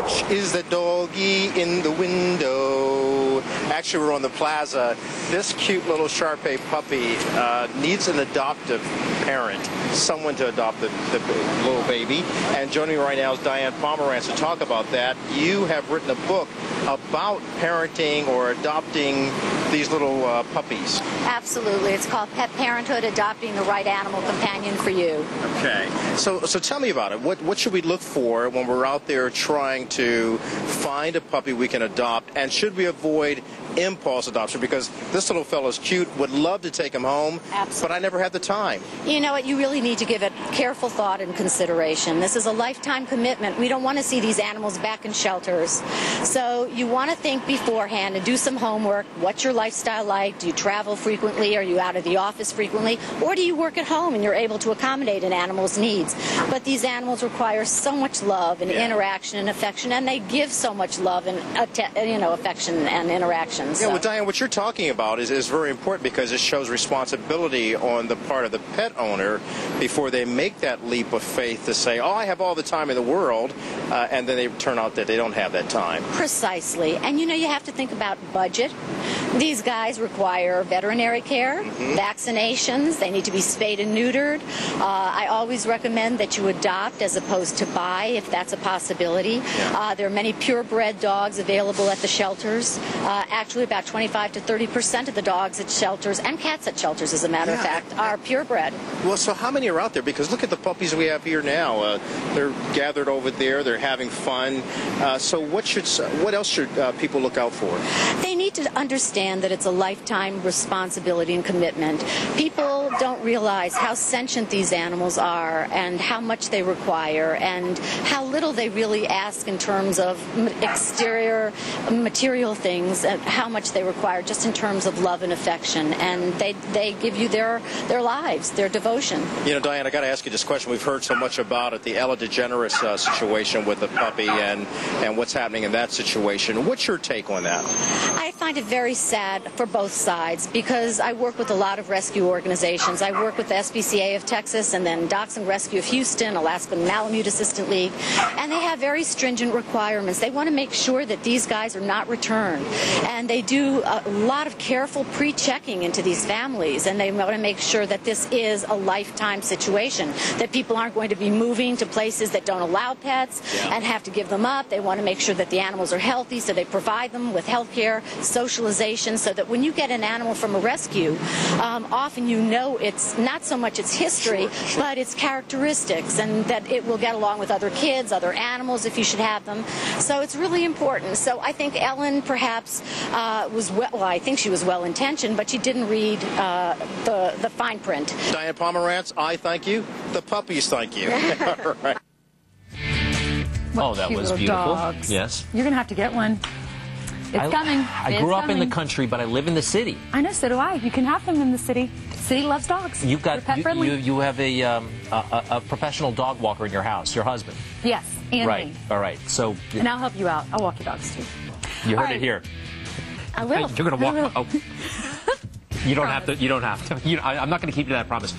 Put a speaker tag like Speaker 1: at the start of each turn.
Speaker 1: Which is the doggy in the window? Actually, we're on the plaza. This cute little Shar-Pei puppy needs an adoptive parent, someone to adopt the little baby. And joining me right now is Diane Pomerance to talk about that. You have written a book about parenting or adopting these little puppies.
Speaker 2: Absolutely. It's called Pet Parenthood, Adopting the Right Animal Companion for You.
Speaker 1: Okay. So tell me about it. What should we look for when we're out there trying to find a puppy we can adopt? And should we avoid impulse adoption? Because this little fellow's cute, would love to take him home,
Speaker 2: Absolutely.
Speaker 1: But I never had the time.
Speaker 2: You know what? You really need to give it careful thought and consideration. This is a lifetime commitment. We don't want to see these animals back in shelters. So you want to think beforehand and do some homework. What's your lifestyle like? Do you travel frequently? Are you out of the office frequently? Or do you work at home and you're able to accommodate an animal's needs? But these animals require so much love and interaction and affection, and they give so much love and affection and interaction.
Speaker 1: Yeah, well, Diane, what you're talking about is very important because it shows responsibility on the part of the pet owner before they make that leap of faith to say, oh, I have all the time in the world, and then they turn out that they don't have that time.
Speaker 2: Precisely. And you have to think about budget. These guys require veterinary care, vaccinations. They need to be spayed and neutered. I always recommend that you adopt as opposed to buy, if that's a possibility.
Speaker 1: Yeah.
Speaker 2: There are many purebred dogs available at the shelters. Actually, about 25 to 30% of the dogs at shelters, and cats at shelters, as a matter of fact, are purebred.
Speaker 1: Well, so how many are out there? Because look at the puppies we have here now. They're gathered over there. They're having fun. So what else should people look out for?
Speaker 2: They need to understand that it's a lifetime responsibility and commitment. People don't realize how sentient these animals are and how much they require and how little they really ask in terms of exterior material things, and how much they require just in terms of love and affection. And they give you their lives, their devotion. You
Speaker 1: know, Diane, I got to ask you this question. We've heard so much about it, the Ella DeGeneres situation with the puppy and what's happening in that situation. What's your take on that?
Speaker 2: I find it very sad for both sides because I work with a lot of rescue organizations. I work with the SPCA of Texas and then Dachshund Rescue of Houston, Alaska Malamute Assistant League, and they have very stringent requirements. They want to make sure that these guys are not returned, and they do a lot of careful pre-checking into these families, and they want to make sure that this is a lifetime situation, that people aren't going to be moving to places that don't allow pets and have to give them up. They want to make sure that the animals are healthy, so they provide them with health care, socialization, so that when you get an animal from a rescue, often it's not so much its history, but its characteristics, and that it will get along with other kids, other animals, if you should have them. So it's really important. So I think Ellen perhaps I think she was well-intentioned, but she didn't read the fine print.
Speaker 1: Diane Pomerance, I thank you. The puppies thank you. All right.
Speaker 3: Oh, that was beautiful.
Speaker 4: Dogs.
Speaker 3: Yes.
Speaker 4: You're going to have to get one. It's coming.
Speaker 3: I grew up in the country, but I live in the city.
Speaker 4: I know, so do I. You can have them in the city. City loves dogs.
Speaker 3: You've got
Speaker 4: you
Speaker 3: have a professional dog walker in your house, your husband.
Speaker 4: Yes, and
Speaker 3: right.
Speaker 4: me.
Speaker 3: All right. So
Speaker 4: and I'll help you out. I'll walk your dogs too.
Speaker 3: You heard it here.
Speaker 4: I will.
Speaker 3: You're going to walk.
Speaker 4: I will.
Speaker 3: Oh. You don't have to. You don't have to. I'm not going to keep you that promise.